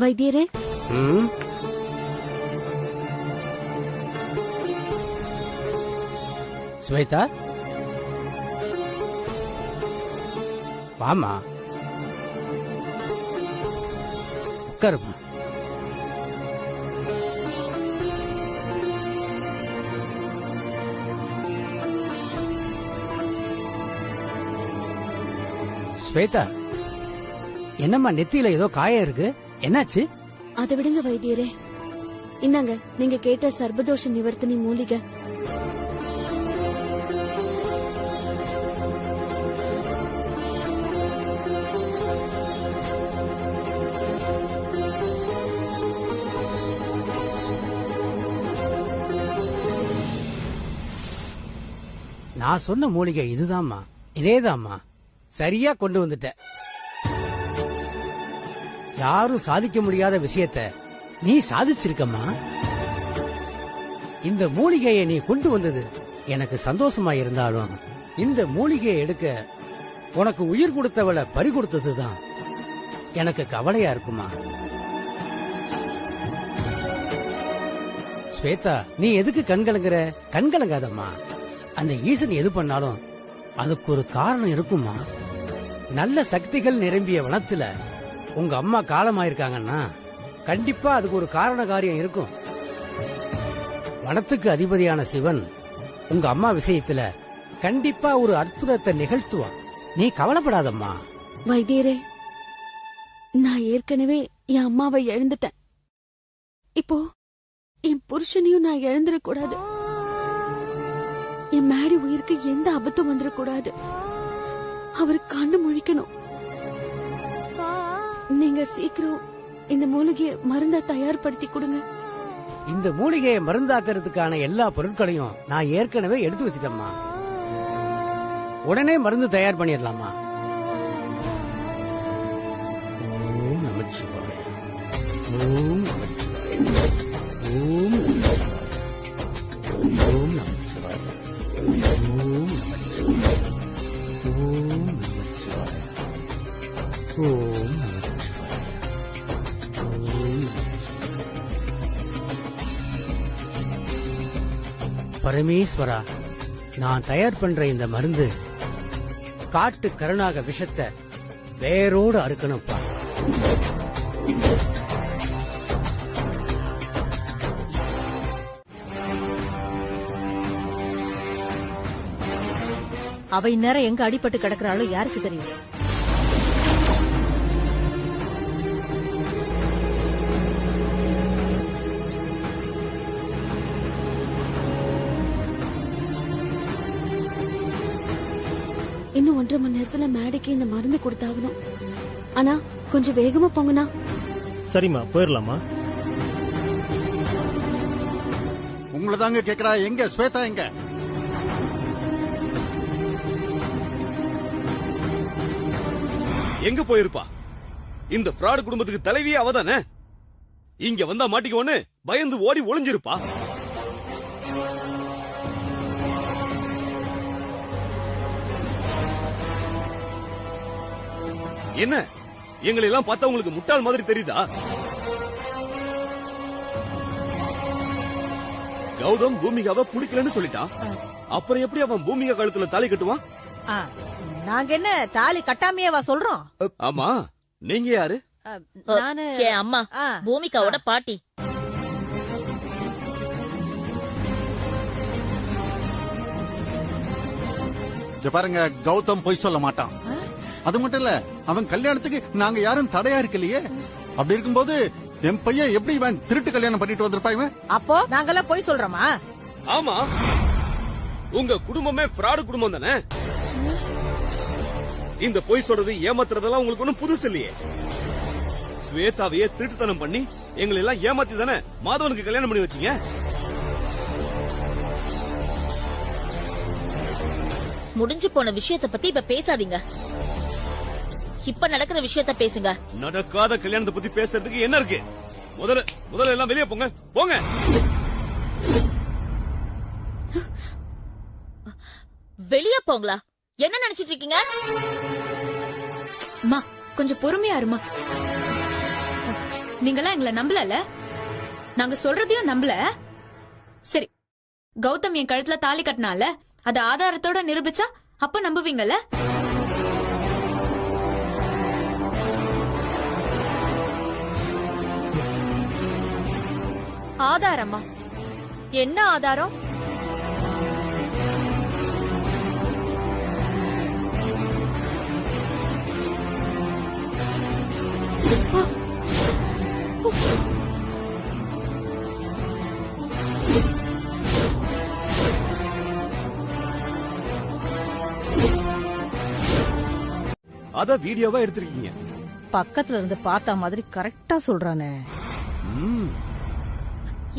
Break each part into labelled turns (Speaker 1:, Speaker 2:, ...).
Speaker 1: வைத்தியரே,
Speaker 2: ஸ்வேதா, வாமா, உட்காருமா. ஸ்வேதா, என்னம்மா நெத்தியில ஏதோ காயம் இருக்கு, என்னாச்சு?
Speaker 1: அதை விடுங்க வைத்தியரே. இந்தாங்க நீங்க கேட்ட சர்பதோஷ நிவர்த்தனி மூலிகை.
Speaker 2: நான் சொன்ன மூலிகை இதுதாம்மா, இதேதாம்மா. சரியா கொண்டு வந்துட்ட. யாரும் சாதிக்க முடியாத விஷயத்த நீ சாதிச்சிருக்கம்மா. இந்த மூலிகையை நீ கொண்டு வந்தது எனக்கு சந்தோஷமா இருந்தாலும், இந்த மூலிகையை எடுக்க உனக்கு உயிர் கொடுத்தவளை பறி கொடுத்ததுதான் எனக்கு கவலையா இருக்குமா. ஸ்வேதா, நீ எதுக்கு கண்கலங்குற? கண்கலங்காதம்மா. அந்த ஈசன் எது பண்ணாலும் அதுக்கு ஒரு காரணம் இருக்குமா. நல்ல சக்திகள் நிரம்பிய வனத்துல உங்க அம்மா காலமாயிருக்காங்கன்னா கண்டிப்பா அதுக்கு ஒரு காரண காரியம் இருக்கும். வனத்துக்கு அதிபதியான சிவன் உங்க அம்மா விஷயத்துல கண்டிப்பா ஒரு அற்புதத்தை நிகழ்த்துவான். நீ கவலைப்படாதம்மா.
Speaker 1: வைத்தியரே, நான் ஏற்கனவே என் அம்மாவை இழந்துட்டேன். இப்போ என் புருஷனையும் நான் இழந்துடக்கூடாது. என் மேடி உயிருக்கு எந்த ஆபத்தும் வந்துடக்கூடாது. அவரு கண்ணு முழிக்கணும். நீங்க சீக்கிரம் இந்த மூலிகையை மருந்தா தயார்படுத்தி கொடுங்க.
Speaker 2: இந்த மூலிகையை மருந்தாக்குறதுக்கான எல்லா பொருட்களையும் நான் ஏற்கனவே எடுத்து வச்சிட்டேம்மா. உடனே மருந்து தயார் பண்ணிடலாமா. ஓம் நமச்சிவாய, ஓம் நமச்சிவாய, ஓம் நமச்சிவாய, ஓம் நமச்சிவாய, ஓம் நமச்சிவாய, ஓம் நமச்சிவாய, ஓம் நமச்சிவாய. பரமேஸ்வரா, நான் தயார் பண்ற இந்த மருந்து காட்டு கருணாக விஷத்தை வேரோடு அறுக்கணும்ப்பா.
Speaker 3: அவ இந்நேரம் எங்க அடிபட்டு கிடக்குறாளோ யாருக்கு தெரியும்.
Speaker 1: இன்னும் 1.5 மணி நேரத்துல மேடைக்கு இந்த மருந்து கொடுத்தாகணும். ஆனா கொஞ்சம் வேகமா போங்கண்ணா.
Speaker 4: சரிம்மா, போயிடலாமா?
Speaker 5: உங்களை தாங்க கேக்குறா. எங்க ஸ்வேதா எங்க?
Speaker 6: எங்க போயிருப்பா? இந்த ஃப்ராட் குடும்பத்துக்கு தலைவியே அவதானே. இங்க வந்தா மாட்டிக்கோன்னு பயந்து ஓடி ஒளிஞ்சிருப்பா. என்ன எங்களை எல்லாம் பார்த்தா உங்களுக்கு முட்டாள் மாதிரி தெரியுதா? கௌதம் பூமிகாவை பிடிக்கலன்னு சொல்லிட்டான். அப்புறம் எப்படி அவன் பூமிகா கழுத்துல தாலி கட்டுவான்?
Speaker 3: நாங்க என்ன தாலி கட்டாமையவா சொல்றோம்?
Speaker 6: ஆமா, நீங்க யாரு?
Speaker 3: நானு
Speaker 7: என் அம்மா, பூமிகாவோட பாட்டி.
Speaker 5: பாருங்க, கௌதம் பொய் சொல்ல மாட்டான். அது மட்டும் இல்ல, அவன் கல்யாணத்துக்கு நாங்க யாரும் தடையா இருக்கலையே. அப்படி இருக்கும்போது என் பையன் எப்படி இவன் திருட்டு கல்யாணம் பண்ணிட்டு வந்திருப்பா இவன்?
Speaker 3: அப்போ நாங்கெல்லாம் பொய் சொல்றோமா?
Speaker 6: ஆமா, உங்க குடும்பமே ஃப்ராடு குடும்பம் தானே. இந்த பொய் சொல்றது ஏமாத்துறதெல்லாம் உங்களுக்கு ஒண்ணும் புதுசு இல்லையே. ஸ்வேதாவையே திருட்டுத்தனம் பண்ணி எங்களை எல்லாம் ஏமாத்தி தானே மாதவனுக்கு கல்யாணம் பண்ணி வச்சீங்க.
Speaker 7: முடிஞ்சு போன விஷயத்த பத்தி இப்ப பேசாதீங்க. இப்ப நடக்கிற விஷயத்த பேசுங்க.
Speaker 6: நடக்காத கல்யாணத்தை பத்தி பேசுறதுக்கு என்ன இருக்கு? முதல்ல எல்லாம் வெளியே போங்க, போங்க.
Speaker 7: வெளியே போங்களா? என்ன நினைச்சிட்டு இருக்கீங்க?
Speaker 1: அம்மா, கொஞ்சம் பொறுமையா இருமா.
Speaker 8: நீங்களாம் எங்களை நம்பலல, நாங்க சொல்றதையும் நம்பல. சரி, கௌதம் என் கழுத்துல தாலி கட்டினால அத ஆதாரத்தோட நிரூபிச்சா அப்ப நம்புவீங்கல்ல?
Speaker 3: ஆதாரமா? என்ன ஆதாரம்?
Speaker 6: அத வீடியோவா எடுத்திருக்கீங்க.
Speaker 3: பக்கத்துல இருந்து பார்த்த மாதிரி கரெக்டா சொல்றானே.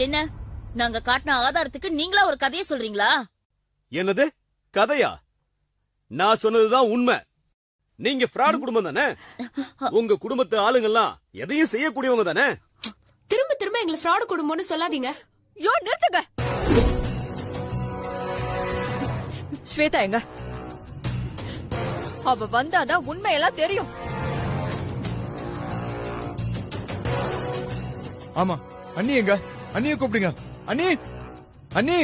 Speaker 7: என்ன, நாங்க காட்டின ஆதாரத்துக்கு நீங்களா ஒரு கதையை சொல்றீங்களா?
Speaker 6: என்னது கதையா? நான் சொன்னதுதான் உண்மை. நீங்க ஃப்ராட் குடும்பம் தானே? உங்க குடும்பத்து ஆளுங்கெல்லாம் எதையும் செய்யக்கூடியவங்க தானே?
Speaker 8: திரும்ப திரும்ப எங்களை ஃப்ராட் குடும்பம்னு சொல்லாதீங்க.
Speaker 3: யோ, நிறுத்துங்க. ஸ்வேதா எங்க? அவ வந்தாதான் உண்மையெல்லாம் தெரியும்.
Speaker 9: ஆமா, அண்ணி எங்க? அண்ணிய கூப்பிடுங்க. அண்ணி, அண்ணி.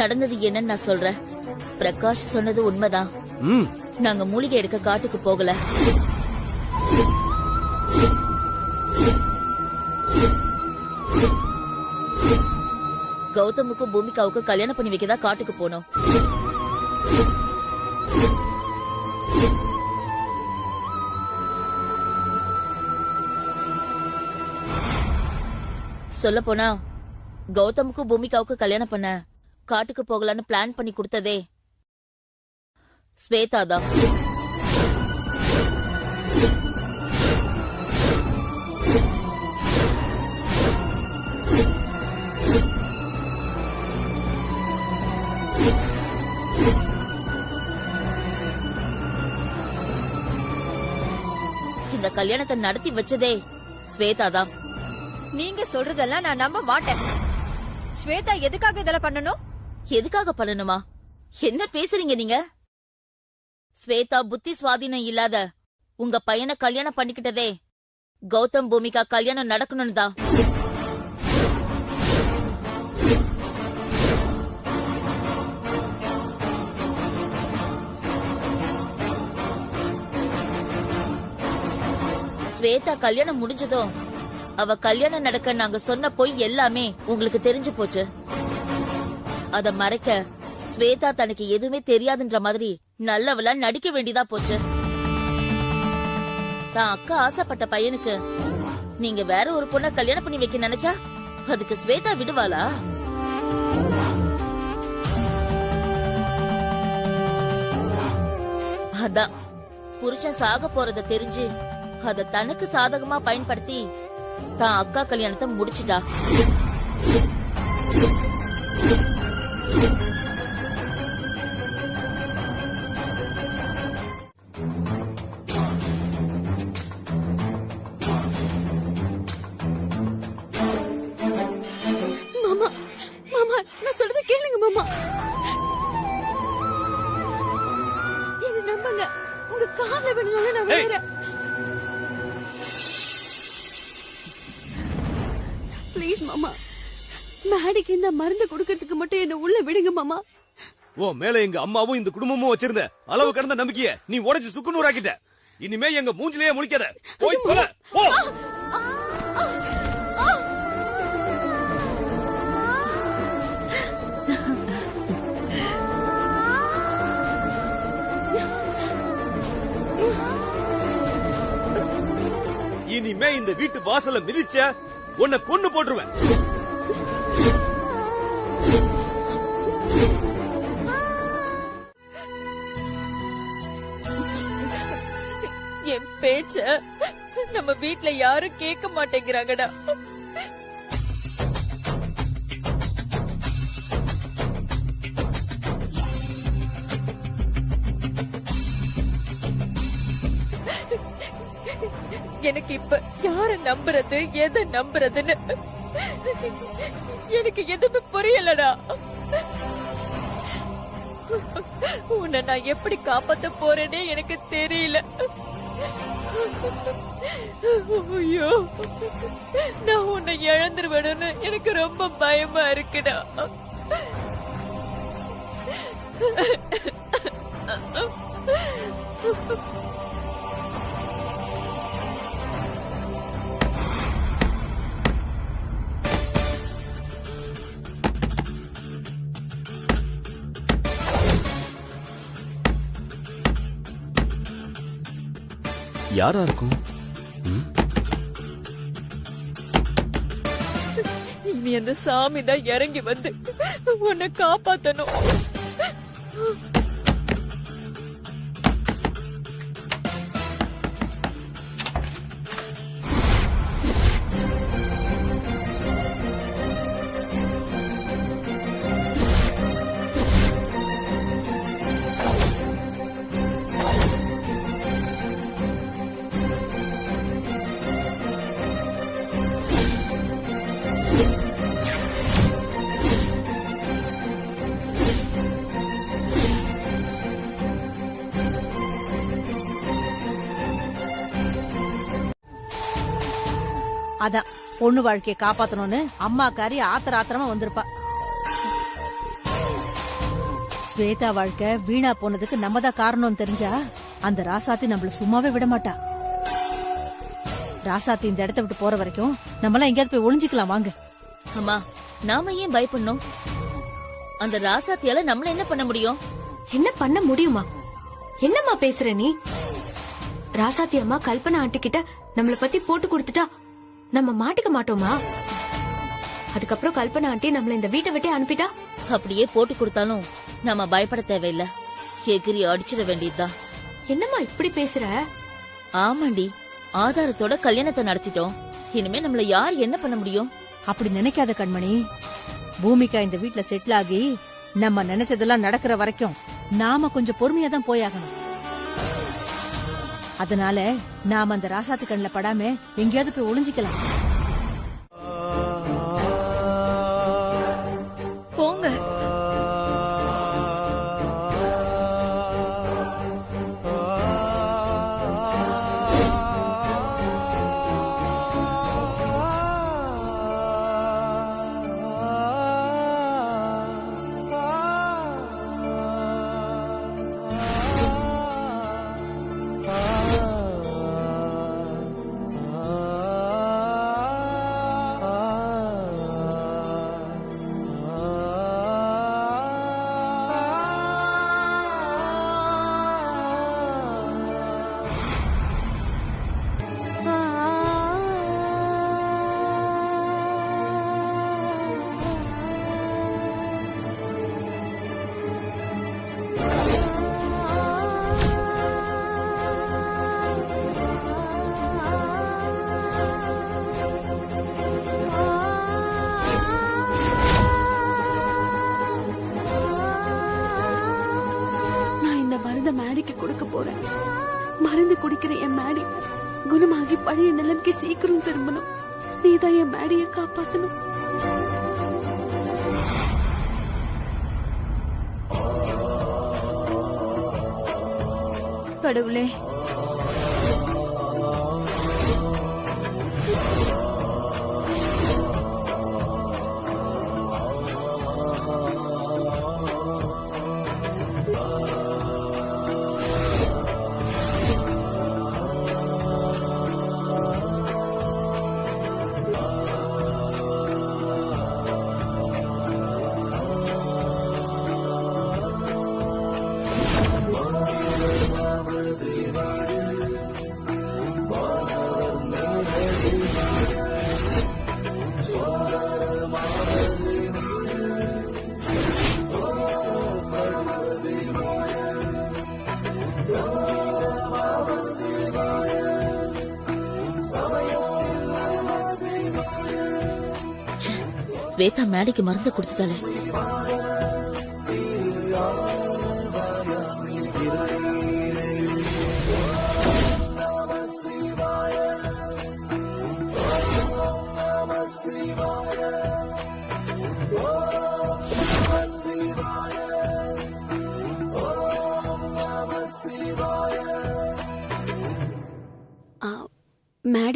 Speaker 7: நடந்தது என்னன்னு நான் சொல்றேன். பிரகாஷ் சொன்னது உண்மைதான். நாங்க மூலிகை எடுக்க காட்டுக்கு போகல. கௌதமுக்கும் பூமிகாவுக்கும் கல்யாணம் பண்ணி வைக்கதான் காட்டுக்கு போனோம். சொல்ல போனா கௌதமுக்கும் பூமிகாவுக்கும் கல்யாணம் பண்ண காட்டுக்கு போகலான்னு பிளான் பண்ணி கொடுத்ததே ஸ்வேதா தான். இந்த கல்யாணத்தை நடத்தி வச்சதே ஸ்வேதா தான்.
Speaker 3: நீங்க சொல்றதெல்லாம் நான் நம்ப மாட்டேன். ஸ்வேதா எதுக்காக இதெல்லாம் பண்ணணும்?
Speaker 7: எதுக்காக பண்ணணுமா? என்ன பேசுறீங்க நீங்க? ஸ்வேதா புத்தி சுவாதீனம் இல்லாத உங்க பையனை கல்யாணம் பண்ணிக்கிட்டதே கௌதம் பூமிகா கல்யாணம் நடக்கணும்னு தான். ஸ்வேதா கல்யாணம் முடிஞ்சதும் அவ கல்யாணம் நடக்க நாங்க சொன்ன பொய் எல்லாமே உங்களுக்கு தெரிஞ்சு போச்சு. அத மறைக்க ஸ்வேதா தனக்கு எதுவுமே தெரியாதுன்ற மாதிரி நல்லவளா நடிக்க வேண்டியதா போச்சு. தான் அக்கா ஆசைப்பட்ட பையனுக்கு நீங்க வேற ஒரு பொண்ண கல்யாணம் பண்ணி வைக்க நினைச்சா அதுக்கு ஸ்வேதா விடுவாளா? அதான் புருஷன் சாக போறத தெரிஞ்சு அத தனக்கு சாதகமா பயன்படுத்தி தான் அக்கா கல்யாணத்தை முடிச்சுட்டா.
Speaker 1: மாமா, மாமா, நான் சொல்றத கேளுங்க மாமா. என்ன நம்புங்க, உங்க கால்ல விழுந்தாலும் நான் விழுறேன். ப்ளீஸ் மாமா, மேடிக்கு இந்த மருந்து கொடுக்கறதுக்கு மட்டும் என்ன உள்ள விடுங்க மாமா.
Speaker 6: ஓ மேல எங்க அம்மாவும் இந்த குடும்பமும் வச்சிருந்த அளவு கடந்த நம்பிக்கைய நீ உடைச்சு சுக்குநூறாக்கிட்ட. இனிமே எங்க மூஞ்சிலேயே முழிக்காத. போய் தொலை, போ. இனிமே இந்த வீட்டு வாசல மிதிச்ச உன்னை கொன்னு போட்டுருவேன்.
Speaker 3: என் பேச்ச நம்ம வீட்ல யாரும் கேட்க மாட்டேங்கிறாங்கடா. எனக்கு இப்ப யார நம்புறது எதை நம்புறதுன்னு எனக்கு எதுவுமே புரியலடா. உன்னை நான் எப்படி காப்பாத்த போறேனே எனக்கு தெரியல. ஐயோ, நான் உன்னை இழந்துருவேன்னு எனக்கு ரொம்ப பயமா இருக்குடா.
Speaker 6: யாரா இருக்கும்?
Speaker 3: இனி அந்த சாமி தான் இறங்கி வந்து உன்னை காப்பாத்தணும்.
Speaker 10: அதான் பொண்ணு வாழ்க்கையை காப்பாத்தணும்னு அம்மாக்காரி ஆத்திரமா வந்திருப்பா. ஸ்வேதா வாழ்க்கை வீணா போனதுக்கு நம்ம தான் காரணம் தெரிஞ்சா அந்த ராசாத்தி நம்மள சும்மாவே விட மாட்டா. ராசாத்தி இந்த இடத்த விட்டு போற வரைக்கும் நம்மளாம் எங்கேயாவது போய் ஒளிஞ்சுக்கலாம் வாங்க.
Speaker 7: அம்மா, நாம ஏன் பயப்படணும்? அந்த ராசாத்தியால நம்மள என்ன பண்ண முடியும்?
Speaker 1: என்ன பண்ண முடியுமா? என்னம்மா பேசுற நீ? ராசாத்தி அம்மா கல்பனா ஆண்டி கிட்ட நம்மள பத்தி போட்டு கொடுத்துட்டா நம்ம மாட்டிக்க மாட்டோமா? அதுக்கப்புறம் கல்பனா ஆண்டி நம்மள இந்த வீட்டை விட்டு அனுப்பிட்டா?
Speaker 7: அப்படியே போட்டு கொடுத்தாலும் நாம பயப்பட தேவையில்ல. எகிரி அடிச்சிட வேண்டியதுதான்.
Speaker 1: என்னம்மா இப்படி பேசுற?
Speaker 7: ஆமாண்டி, ஆதாரத்தோட கல்யாணத்தை நடத்திட்டோம். இனிமே நம்மள யார் என்ன பண்ண முடியும்?
Speaker 10: அப்படி நினைக்காத கண்மணி. பூமிகா இந்த வீட்ல செட்டில் ஆகி நம்ம நினைச்சதெல்லாம் நடக்கிற வரைக்கும் நாம கொஞ்சம் பொறுமையா தான் போயாகணும். அதனால நாம அந்த ராசாத்து கண்ணுல படாம எங்கேயாவது போய் ஒளிஞ்சிக்கலாம்.
Speaker 3: போங்க.
Speaker 1: மேடிக்கு கொடுக்க போறேன். மருந்து குடிக்கிற என் மேடி குணமாகி பழைய நிலைமைக்கு சீக்கிரம் திரும்பணும். நீதான் என் மேடியை காப்பாத்தணும்.
Speaker 3: கடவுளே,
Speaker 7: ஸ்வேதா மேடிக்கு மருந்து கொடுத்துட்டாலே.
Speaker 11: Namah Shivaya.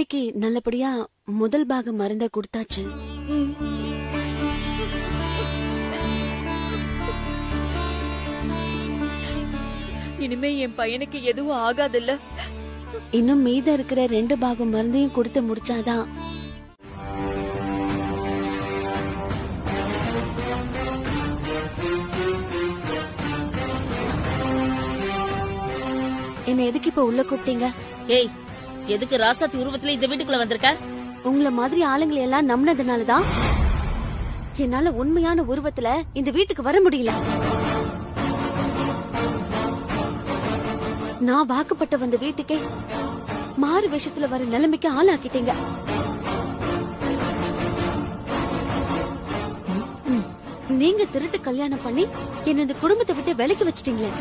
Speaker 11: பூமிக்கு நல்லபடியா முதல் பாகம் மருந்த கொடுத்தாச்சு.
Speaker 3: இனிமே என் பையனுக்கு எதுவும் ஆகாதுல்ல.
Speaker 11: இன்னும் மீத இருக்கிற 2 பாகம் மருந்தையும் கொடுத்து முடிச்சாதான். என்ன எதுக்கு இப்ப உள்ள கூப்பிட்டீங்க?
Speaker 7: ஏய், எதுக்கு ராசாத்தி உருவத்துல இந்த வீட்டுக்குள்ள வந்திருக்க?
Speaker 11: உங்கள மாதிரி ஆளுங்களை எல்லாம் நம்பினதுனாலதான் என்னால உண்மையான உருவத்துல இந்த வீட்டுக்கு வர முடியல. நான் வாக்குப்பட்ட வந்த வீட்டுக்கே மாறு வேஷத்துல வர நிலைமைக்கு ஆளாக்கிட்டீங்க. நீங்க திருட்டு கல்யாணம் பண்ணி என்ன இந்த குடும்பத்தை விட்டு விலக்கி வச்சிட்டீங்களே.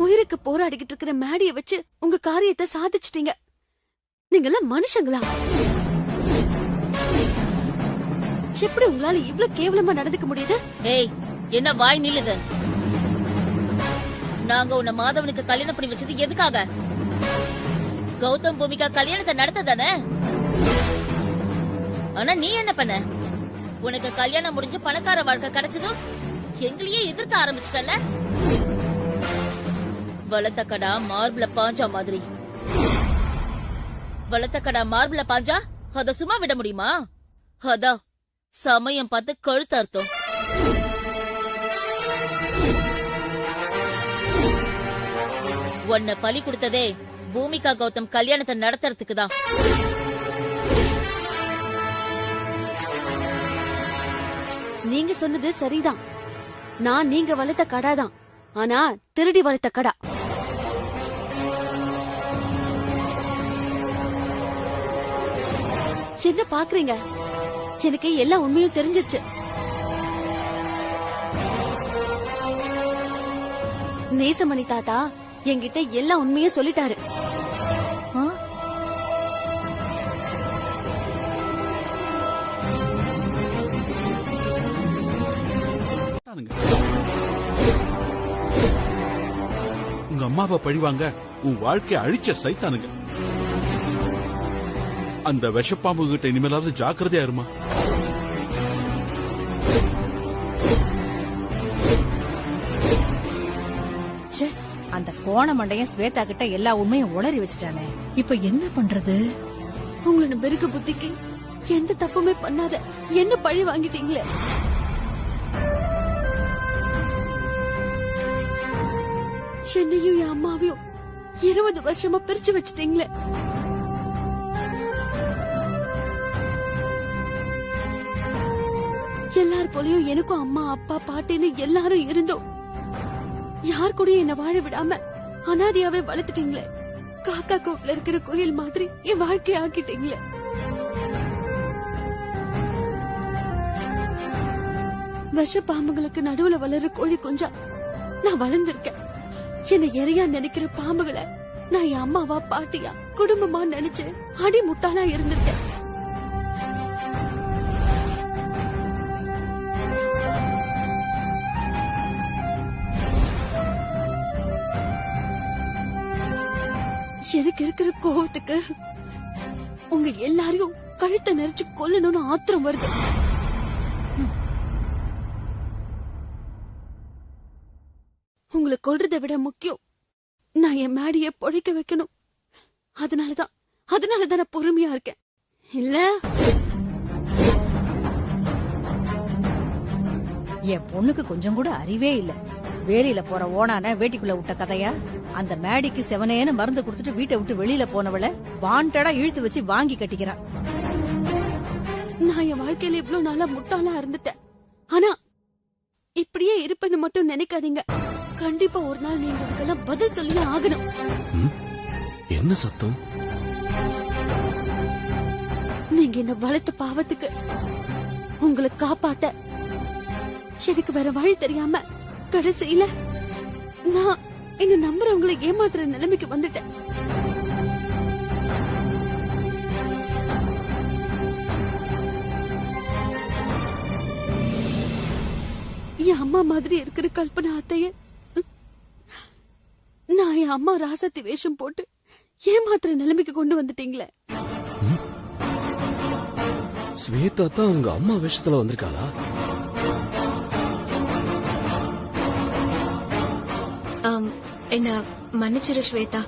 Speaker 11: உயிருக்கு போராடிக்கிட்டு இருக்கிற மேடிய வச்சு உங்க காரியத்தை சாதிச்சிட்டீங்க. நீங்க எல்லாம் மனுஷங்களா? எப்படி உங்களால இவ்ளோ கேவலமா நடந்துக்க முடியுது?
Speaker 7: ஏய், என்ன வாய் நில்லுது? நாங்க உன்னை மாதவனுக்கு கல்யாணம் பண்ணி வச்சது எதுக்காக? கௌதம் பூமிகா கல்யாணத்தை நடத்ததானே? ஆனா நீ என்ன பண்ண? உனக்கு கல்யாணம் முடிஞ்சு பணக்கார வாழ்க்கை கிடைச்சதும் எங்களையே எதிர்க்க ஆரம்பிச்சிட்டல. வளர்த்த கடா மார்பிள பாஞ்சா மாதிரி. வளர்த்த கடா மார்பிள பாஞ்சா அத சும்மா விட முடியுமா? அதான் சமயம் பார்த்து கழுத்து அர்த்தம். உன்னை பலி கொடுத்ததே பூமிகா கௌதம் கல்யாணத்தை நடத்துறதுக்கு தான்.
Speaker 11: நீங்க சொன்னது சரிதான். நான் நீங்க வளர்த்த கடாதான். ஆனா திருடி வளர்த்த கடா. என்ன பாக்குறீங்க? எனக்கு எல்லா உண்மையும் தெரிஞ்சிருச்சு. நேசமணி தாத்தா என்கிட்ட எல்லா உண்மையும் சொல்லிட்டாரு.
Speaker 12: உங்க அம்மாவை பழிவாங்க உன் வாழ்க்கையை அழிச்ச சைத்தானுங்க. அந்த விஷப்பாம்பு கிட்ட இனிமேலாவது ஜாக்கிரதையா இருமா.
Speaker 10: அந்த கோண மண்டையன் ஸ்வேதா கிட்ட எல்லா உண்மையும் உளறி வச்சுட்டானே. இப்ப என்ன பண்றது?
Speaker 11: உங்களோட பெருக்க புத்திக்கு எந்த தப்புமே பண்ணாத என்ன பழி வாங்கிட்டீங்களே. என்னையும் என் அம்மாவையும் 20 வருஷமா பிரிச்சு வச்சிட்டீங்களே. எல்லார் போலயும் எனக்கும் அம்மா அப்பா பாட்டின்னு எல்லாரும் இருந்தோம். யார் கூட என்ன வாழ விடாம அனாதையாவே வளர்த்துட்டீங்களே. காக்கா கூட்டுல இருக்கிற கோயில் மாதிரி என் வாழ்க்கைய ஆக்கிட்டீங்களே. விஷ பாம்புகளுக்கு நடுவுல வளர்ற கோழி குஞ்சா நான் வளர்ந்திருக்கேன். என்னை இறையா நினைக்கிற பாம்புகளை நான் என் அம்மாவா பாட்டியா குடும்பமா நினைச்சு அடி முட்டாளா இருந்திருக்கேன். எனக்கு இருக்கிற கோவத்துக்கு உங்க எல்லாரையும் கழுத்தை நெரிச்சு கொல்லணும்னு ஆத்திரம் வருது. உங்களை கொல்றதை விட முக்கியம் நான் என் மேடிய பொழைக்க வைக்கணும். அதனாலதான் நான் பொறுமையா இருக்கேன். இல்ல
Speaker 10: என் பொண்ணுக்கு கொஞ்சம் கூட அறிவே இல்ல. வேலியில போற ஓனான வேட்டிக்குள்ள விட்ட கதையா? அந்த மேடிக்கு செவனேன்னு மருந்து கொடுத்துட்டு வீட்டை விட்டு வெளியில போனவளை வாண்டடா இழுத்து வச்சு வாங்கி கட்டிக்கிறான்.
Speaker 11: நான் என் வாழ்க்கையில இவ்வளவு நாளா முட்டாளா இருந்துட்டேன். ஆனா இப்படியே இருப்பேன்னு மட்டும் நினைக்காதீங்க. கண்டிப்பா ஒரு நாள் நீங்க அதுக்கெல்லாம் பதில் சொல்லி ஆகணும்.
Speaker 6: என்ன சத்தம்?
Speaker 11: நீங்க என்ன வளர்த்த பாவத்துக்கு உங்களை காப்பாத்த எனக்கு வேற வழி தெரியாம கடைசியில நான் என்ன நம்புறவங்களை ஏமாத்துற நிலைமைக்கு வந்துட்டேன். என் அம்மா மாதிரி இருக்கிற கல்பனா அத்தைய நான் என் அம்மா ராசாத்தி வேஷம் போட்டு ஏமாத்துற நிலைமைக்கு கொண்டு வந்துட்டீங்களே.
Speaker 6: ஸ்வேதா தான் உங்க அம்மா விஷயத்துல வந்திருக்காளா?
Speaker 1: என்ன மன்னிச்சிரு ஸ்வேதா.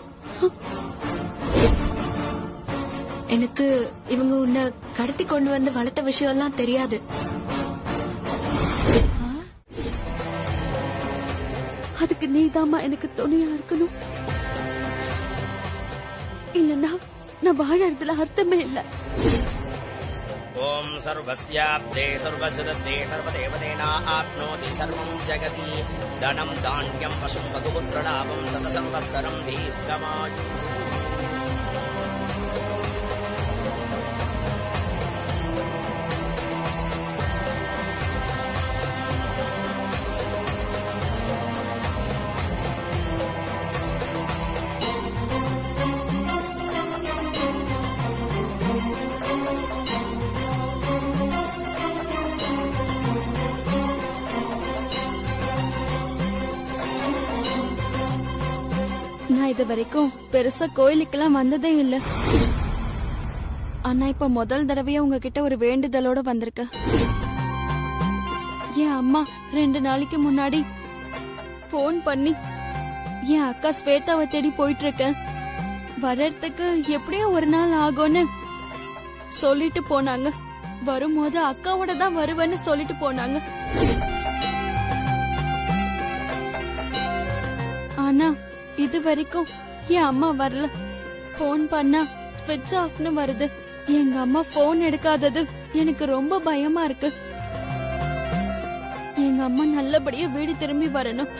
Speaker 1: எனக்கு இவங்க உன்னை கடத்தி கொண்டு வந்து வளர்த்த விஷயம் எல்லாம் தெரியாது.
Speaker 11: அதுக்கு நீதாம்மா எனக்கு துணையா இருக்கணும். இல்லன்னா நான் வாழறதுல அர்த்தமே இல்ல.
Speaker 13: ஓம் சர்வஸ்யாப்தே சர்வசதத்தே சர்வதேவதேனா ஆப்னோதி சர்வம் ஜகதி தனம் தான்யம் பசும் பகுபுத்ரலாபம் சதசம்பஸ்தரம் தீர்க்கமாயு.
Speaker 11: நான் இது வரைக்கும் பெருசா கோயிலுக்கெல்லாம் வந்ததே இல்ல. ஆனா இப்ப முதல் தடவையா உங்ககிட்ட ஒரு வேண்டுதலோட வந்திருக்க. என் அம்மா 2 நாளைக்கு முன்னாடி போன் பண்ணி என் அக்கா ஸ்வேதாவை தேடி போயிட்டு இருக்க, வர்றதுக்கு எப்படியும் ஒரு நாள் ஆகும்னு சொல்லிட்டு போனாங்க. வரும்போது அக்காவோட தான் வருவேன்னு சொல்லிட்டு போனாங்க. ஆனா இது வரைக்கும் என் அம்மா வரல. போன் பண்ணா ஸ்விட்ச் ஆஃப்னு வருது. எங்க அம்மா போன் எடுக்காதது எனக்கு ரொம்ப பயமா இருக்கு. எங்க அம்மா நல்லபடியா வீடு திரும்பி வரணும்.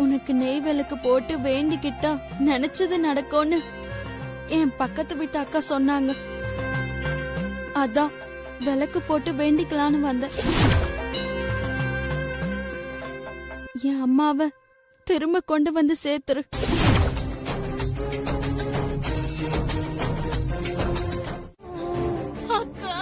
Speaker 11: உனக்கு நெய் விளக்கு போட்டு வேண்டிக்கிட்டா நினைச்சது நடக்கும்னு என் பக்கத்து வீட்டு அக்கா சொன்னாங்க. அதான் விளக்கு போட்டு வேண்டிக்கலான்னு வந்தேன். என் அம்மாவை திரும்ப கொண்டு வந்து சேர்த்துரு. அக்கா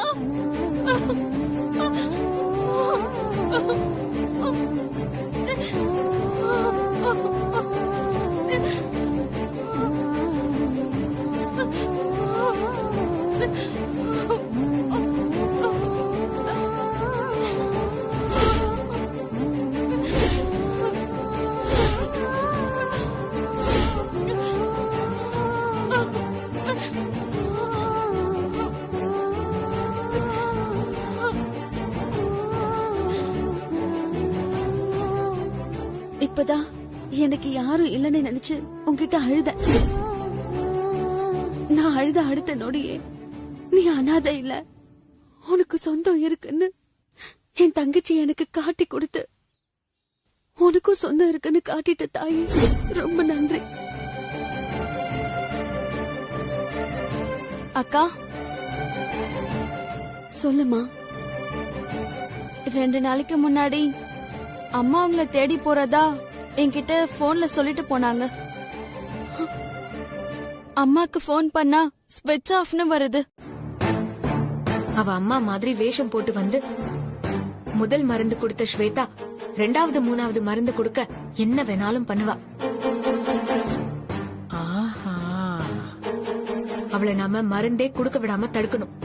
Speaker 11: இப்பதான் எனக்கு யாரும் இல்லன்னு நினைச்சு உன்கிட்ட அழுத. நான் அழுத அடுத்த நொடியே நீ அனாதை இல்ல, உனக்கு சொந்தம் இருக்குன்னு என் தங்கச்சி எனக்கு காட்டி கொடுத்து உனக்கும் சொந்தம் இருக்குன்னு காட்டிட்ட தாயே, ரொம்ப நன்றி. அக்கா சொல்லுமா. 2 நாளைக்கு முன்னாடி அம்மா உங்களை தேடி போறதா என்கிட்ட போன்ல சொல்லிட்டு போனாங்க. அம்மாக்கு போன் பண்ணா ஸ்விட்ச் ஆஃப்னு வருது.
Speaker 1: அவ அம்மா மாதிரி வேஷம் போட்டு வந்து முதல் மருந்து கொடுத்த ஸ்வேதா 2வது 3வது மருந்து கொடுக்க என்ன வேணாலும் பண்ணுவா. அவளை நாம மருந்தே கொடுக்க விடாம தடுக்கணும்.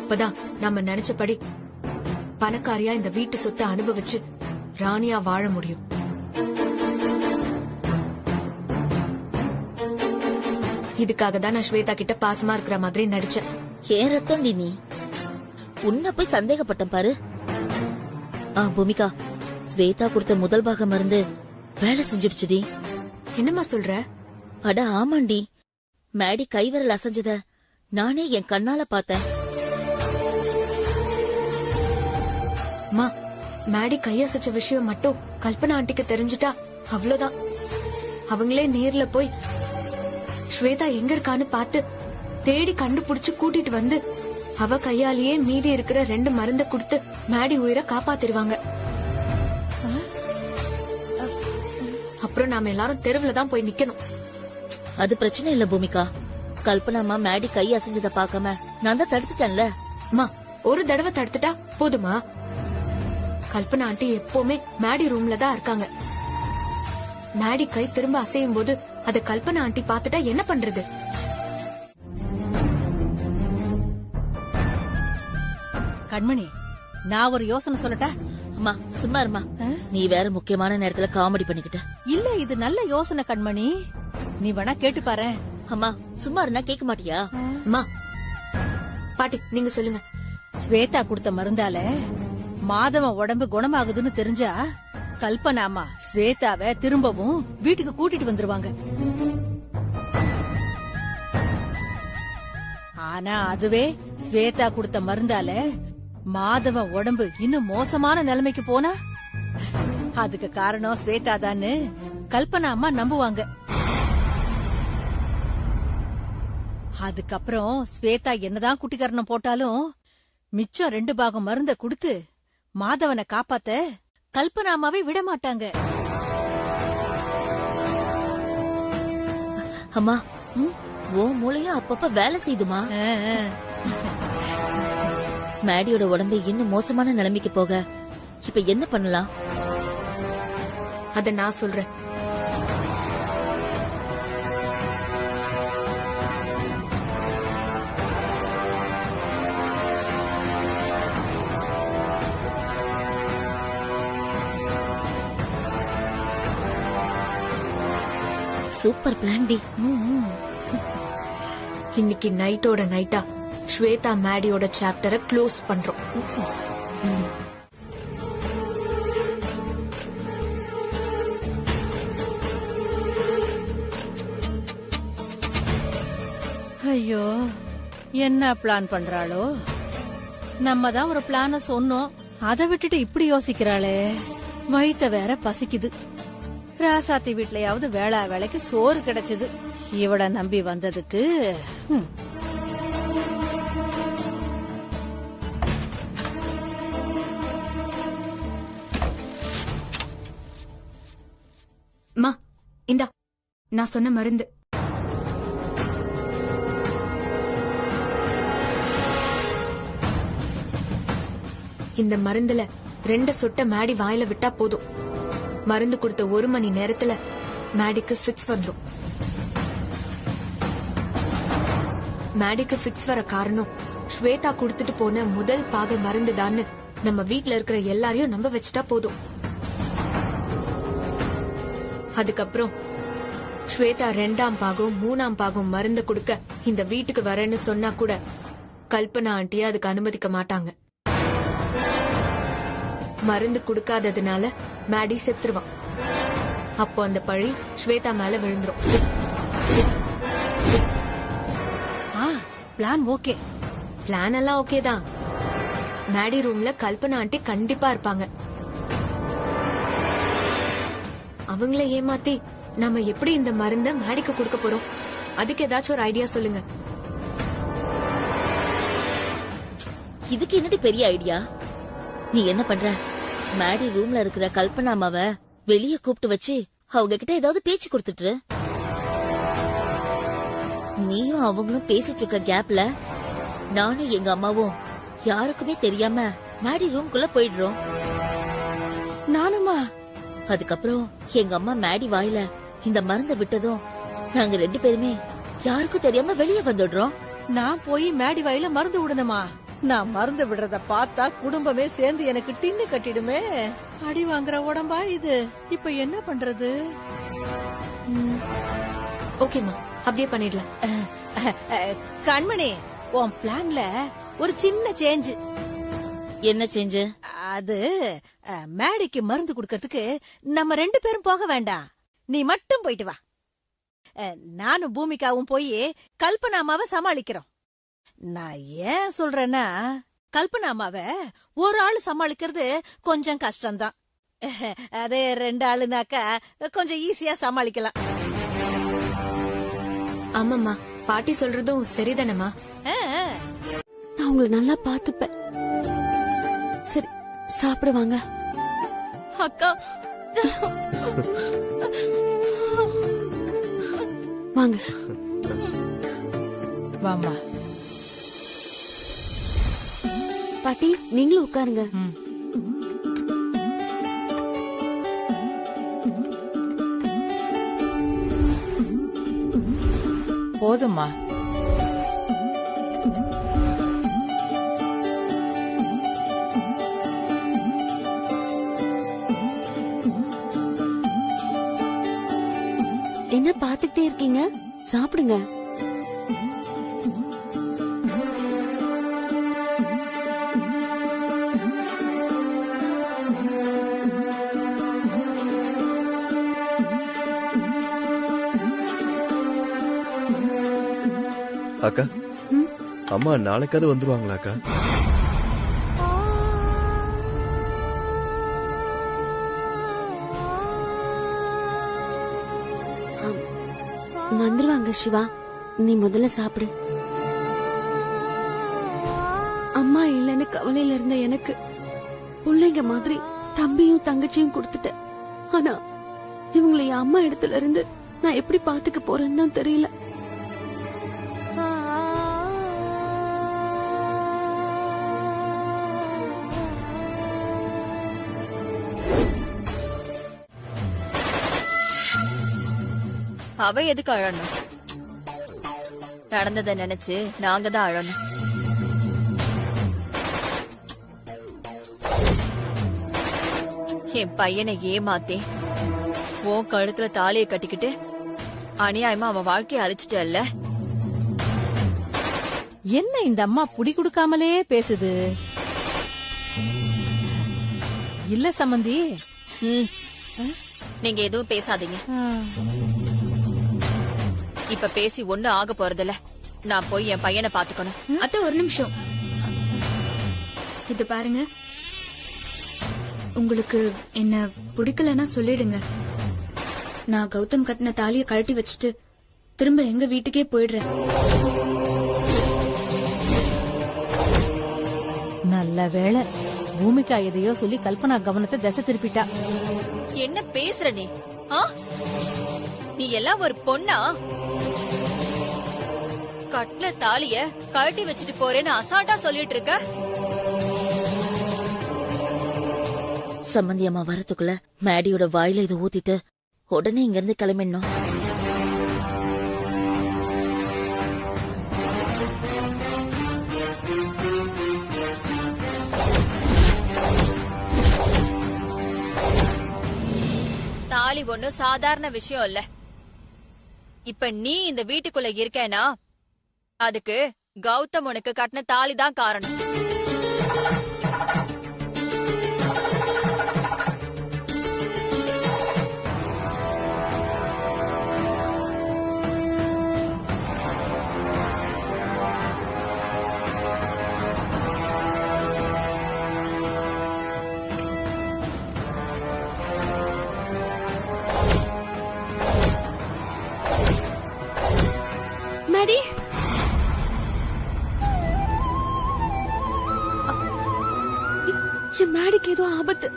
Speaker 1: அப்பதான் நாம நினைச்சபடி பணக்காரியா இந்த வீட்டு சொத்தை அனுபவிச்சு ராணியா வாழ முடியும். இதுக்காக தான் நான் ஸ்வேதா கிட்ட பாசமா இருக்கிற மாதிரி நடிச்சேன்.
Speaker 7: ஏன் ரத்தம் நீ உன்னை போய் சந்தேகப்பட்டேன் பாரு. பூமிகா, ஸ்வேதா கொடுத்த முதல் பாக மருந்து வேலை செஞ்சிடுச்சுடி.
Speaker 1: என்னம்மா சொல்ற?
Speaker 7: அட ஆமாண்டி, மேடி கைவிரல் அசைஞ்சத நானே என் கண்ணால பார்த்தேன்.
Speaker 1: மா, மேடி கையசைச்ச விஷயம் மட்டும் கல்பனா ஆண்டிக்கு தெரிஞ்சுட்டா அவ்வளவுதான். அவங்களே நேர்ல போய் ஸ்வேதா எங்க இருக்கான்னு பார்த்து தேடி கண்டுபிடிச்சு கூட்டிட்டு வந்து அவ கையாலேயே மீதி இருக்கிற 2 மருந்தை கொடுத்து மேடி உயிரை காப்பாத்திருவாங்க. அப்புறம் நாம எல்லாரும் தெருவுல தான் போய் நிக்கணும்.
Speaker 7: அது பிரச்சனை இல்ல பூமிகா. கல்பனாமா மேடி கை அசைஞ்சத பாக்காம நான் தான் தடுத்துட்டேன்ல.
Speaker 1: மா, ஒரு தடவை தடுத்துட்டா போதுமா? கல்பனா ஆண்டி எப்பவுமே மேடி ரூம்ல தான் இருக்காங்க. மேடி கை திரும்ப அசையும் போது அத கல்பனா ஆண்டி பாத்துட்டா என்ன பண்றது?
Speaker 10: கண்மணி, நான் ஒரு யோசனை சொல்லட்டா?
Speaker 7: அம்மா சும்மா இருமா, நீ வேற முக்கியமான நேரத்துல காமெடி பண்ணிக்கிட்ட.
Speaker 10: இல்ல, இது நல்ல யோசனை கண்மணி, நீ வேணா கேட்டு பாரு.
Speaker 7: அம்மா சும்மா இருந்தா கேட்க மாட்டியா?
Speaker 1: அம்மா பாட்டி நீங்க சொல்லுங்க.
Speaker 10: ஸ்வேதா கொடுத்த மருந்தால மாதவன் உடம்பு குணமாகுதுன்னு தெரிஞ்சா கல்பனாமா ஸ்வேதாவை திரும்பவும் வீட்டுக்கு கூட்டிட்டு வந்துருவாங்க. ஆனா அதுவே ஸ்வேதா கொடுத்த மருந்தால மாதவன் உடம்பு இன்னும் மோசமான நிலைமைக்கு போனா அதுக்கு காரணம் ஸ்வேதா தான்னு கல்பனா அம்மா நம்புவாங்க. அதுக்கப்புறம் ஸ்வேதா என்னதான் குட்டிக்கரணம் போட்டாலும் மிச்சம் 2 பாகம் மருந்த குடுத்து மாதவனை காப்பாத்த கல்பனா அம்மாவே விட மாட்டாங்க.
Speaker 7: அம்மா ஓ மூளையும் அப்பப்ப வேலை செய்துமா. மேடியோட உடம்பு இன்னும் மோசமான நிலைமைக்கு போக இப்ப என்ன பண்ணலாம்?
Speaker 1: அத நான் சொல்றேன்.
Speaker 7: சூப்பர் பிளான் டி.
Speaker 1: இன்னைக்கு நைட்டோட நைட்டா ஸ்வேதா மேடியோட சாப்டரை க்ளோஸ் பண்றோம்.
Speaker 10: ஐயோ, என்ன பிளான் பண்றாளோ? நம்ம தான் ஒரு பிளான சொன்னோம், அதை விட்டுட்டு இப்படி யோசிக்கிறாளே. வயித்த வேற பசிக்குது. ராசாத்தி வீட்லயாவது வேளா வேலைக்கு சோறு கிடைச்சது. இவள நம்பி வந்ததுக்கு
Speaker 8: மா இந்தா நான் சொன்ன மருந்து.
Speaker 1: இந்த மருந்துல 2 சொட்ட மேடி வாயில விட்டா போதும். மருந்து கொடுத்த 1 மணி நேரத்துல மேடிக்கு ஃபிக்ஸ் வந்துரும். மேடிக்கு ஃபிக்ஸ் வர காரணம் ஸ்வேதா கொடுத்துட்டு போன முதல் பாக மருந்து தான்னு நம்ம வீட்ல இருக்கிற எல்லாரையும் நம்ப வச்சுட்டா போதும். அதுக்கப்புறம் ஸ்வேதா 2ஆம் பாகம் 3ஆம் பாகம் மருந்து கொடுக்க இந்த வீட்டுக்கு வரேன்னு சொன்னா கூட கல்பனா ஆண்டியா அதுக்கு அனுமதிக்க மாட்டாங்க. மருந்து கொடுக்காததுனால மேடி செத்துருவான். அப்போ அந்த பழி ஸ்வேதா மேல விழுந்துரும்.
Speaker 10: Plan okay.
Speaker 1: பிளான் எல்லாம் ஓகே தான். மேடி ரூம்ல கல்பனா ஆண்டி கண்டிப்பா இருப்பாங்க. அவங்கள ஏமாத்தி நாம எப்படி இந்த மருந்த மேடிக்கு கொடுக்க போறோம்? அதுக்கு ஏதாச்சும் ஒரு ஐடியா சொல்லுங்க.
Speaker 7: இதுக்கு என்னடி பெரிய ஐடியா? நீ என்ன பண்ற? மேடி ரூம்ல இருக்கிற கல்பனா அம்மாவை வெளியே கூப்பிட்டு வச்சு அவங்க கிட்ட ஏதாவது பேச்சு கொடுத்துட்டு நீயும் அவங்களும் பேசிட்டு இருக்க கேப்ல நானும் எங்க அம்மாவும் யாருக்குமே தெரியாம மேடி ரூம்குள்ள போயிடுறோம்.
Speaker 10: நானுமா?
Speaker 7: அதுக்கப்புறம் எங்க அம்மா மேடி வாயில இந்த மருந்தை விட்டதும் நாங்க 2 பேருமே யாருக்கும் தெரியாம வெளியே வந்துடுறோம்.
Speaker 10: நான் போய் மேடி வாயில மருந்து விடணுமா? நான் மருந்து விடுறத பார்த்தா குடும்பமே சேர்ந்து எனக்கு டின்னு கட்டிடுமே. அடி வாங்குற உடம்பா இது. இப்ப என்ன பண்றது?
Speaker 1: ஓகேமா, அப்படியே பண்ணிடலாம்.
Speaker 10: கண்மணி, உன் பிளான்ல ஒரு சின்ன சேஞ்ச்.
Speaker 7: என்ன சேஞ்ச்?
Speaker 10: அது மேடிக்கு மருந்து குடுக்கறதுக்கு நம்ம 2 பேரும் போக வேண்டாம். நீ மட்டும் போயிட்டு வா. நானும் பூமிகாவும் போய் கல்பனா அம்மாவை சமாளிக்கிறோம். நான் ஏன் சொல்றேன்னா, கல்பனா அம்மாவை ஒரு ஆளு சமாளிக்கிறது கொஞ்சம் கஷ்டம்தான். அதே 2 ஆளுனாக்கா கொஞ்சம் ஈஸியா சமாளிக்கலாம்.
Speaker 1: ஆமாம்மா, பாட்டி சொல்றதும் சரிதானம்மா.
Speaker 11: நான் உங்களை நல்லா பாத்துப்பேன். சரி, சாப்பிடுவாங்க.
Speaker 3: அக்கா
Speaker 11: வாங்க.
Speaker 10: வாமா
Speaker 11: பாட்டி, நீங்களும் உட்காருங்க.
Speaker 10: போதும்மா.
Speaker 11: என்ன பாத்துக்கிட்டே இருக்கீங்க? சாப்பிடுங்க.
Speaker 14: அக்கா, அம்மா நாளைக்காவது வந்துருவாங்களா அக்கா?
Speaker 11: வந்துருவாங்க சிவா. நீ முதல்ல சாப்பிடு. அம்மா இல்லைன்னு கவலையில இருந்த எனக்கு பிள்ளைங்க மாதிரி தம்பியும் தங்கச்சியும் கொடுத்துட்டேன். ஆனா இவங்களை என் அம்மா இடத்துல இருந்து நான் எப்படி பாத்துக்க போறேன்னு தான் தெரியல.
Speaker 3: அவ எதுக்கு அழணும்? நடந்ததை நினைச்சு நாங்க தான் அழணும். என் பையனை ஏமாத்தே உன் கழுத்துல தாலியை கட்டிக்கிட்டு அநியாயமா அவன் வாழ்க்கைய அழிச்சிட்டல்ல.
Speaker 10: என்ன இந்த அம்மா புடி கொடுக்காமலே பேசுது? இல்ல சம்பந்தி,
Speaker 3: நீங்க எதுவும் பேசாதீங்க. இப்ப பேசி ஒண்ணு ஆக போறதில்ல. நான் போய் என் பையனை பாத்துக்கணும்.
Speaker 8: அத்தை ஒரு நிமிஷம். இது பாருங்க, உங்களுக்கு என்ன பிடிக்கலன்னா சொல்லிடுங்க. நான் கௌதம் கட்டின தாலியை கழட்டி வச்சுட்டு திரும்ப எங்க வீட்டுக்கே போயிடுறேன்.
Speaker 10: நல்ல வேளை பூமிகா எதையோ சொல்லி கல்பனா கவனத்தை திசை திருப்பிட்டா.
Speaker 3: என்ன பேசுற நீ? நீ எல்லாம் ஒரு பொண்ணா? கட்டின தாலிய கழட்டி வச்சுட்டு போறேன்னு அசால்ட்டா சொல்லிட்டு இருக்க.
Speaker 7: சம்பந்தி அம்மா வரத்துக்குள்ள மேடியோட வாயில இதை ஊத்திட்டு உடனே இங்க இருந்து கிளம்பிடணும்.
Speaker 3: தாலி ஒண்ணு சாதாரண விஷயம் இல்ல. இப்ப நீ இந்த வீட்டுக்குள்ள இருக்கேனா அதுக்கு கௌதம் உனக்கு கட்டின தாலி தான் காரணம்.
Speaker 11: மேடி, என் மேடிக்கு ஏதோ ஆபத்து.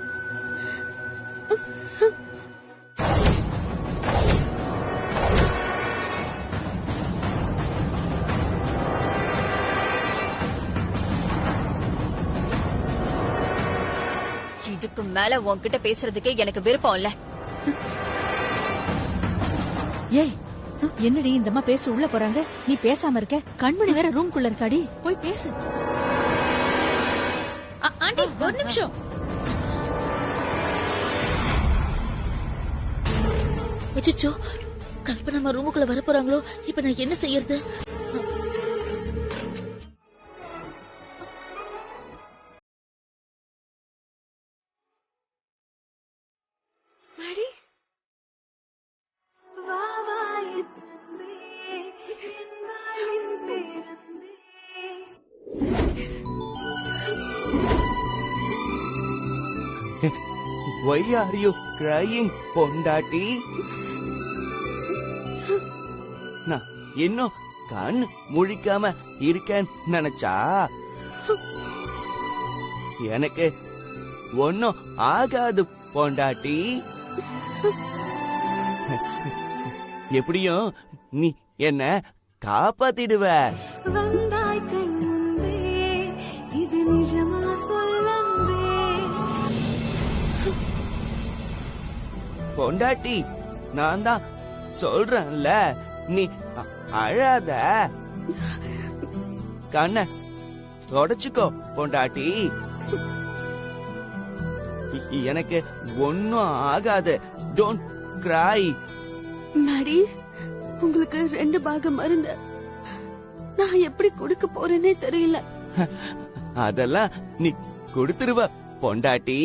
Speaker 3: இதுக்கு மேல உன்கிட்ட பேசுறதுக்கு எனக்கு விருப்பம் இல்ல.
Speaker 10: ஏய், என்னடி இந்த அம்மா பேசிட்டு உள்ள போறாங்க, நீ பேசாம இருக்க? கண்மணி வேற ரூம்குள்ள இருக்காடி, போய் பேசு.
Speaker 8: ஆண்டி ஒரு நிமிஷம்.
Speaker 7: அச்சோ, கல்பனா ரூமுக்குள்ள வர போறாங்களோ? இப்ப நான் என்ன செய்யறது?
Speaker 11: Maddy,
Speaker 15: Why are you crying, பொண்டாட்டி? நான் இன்னும் கண் முழிக்காம இருக்கேன் நினைச்சா எனக்கு ஒன்னும் ஆகாது பொண்டாட்டி. எப்படியும் நீ என்ன காப்பாத்திடுவ. பொண்டாட்டி, நான் தான் சொல்றேன்ல, நீ அழாத. கண்ண தொடச்சுக்கோ பொண்டாட்டி. எனக்கு ஒன்னும் ஆகாது. டோன்ட் கிரை.
Speaker 11: மேடி, உங்களுக்கு 2 பாகம் மருந்து நான் எப்படி கொடுக்க போறேனே தெரியல.
Speaker 15: அதெல்லாம் நீ கொடுத்துருவ பொண்டாட்டி.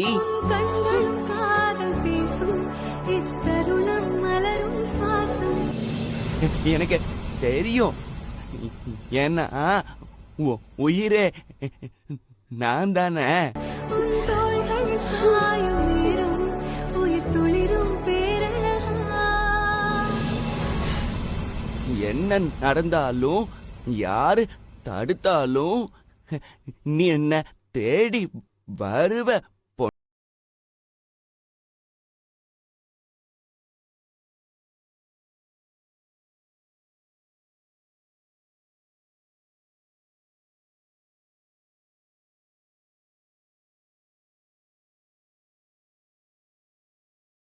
Speaker 15: எனக்கு தெரியும். ஏன்னா உயிரே நான் தானே. என்ன நடந்தாலும் யாரு தடுத்தாலும் நீ என்ன தேடி வருவ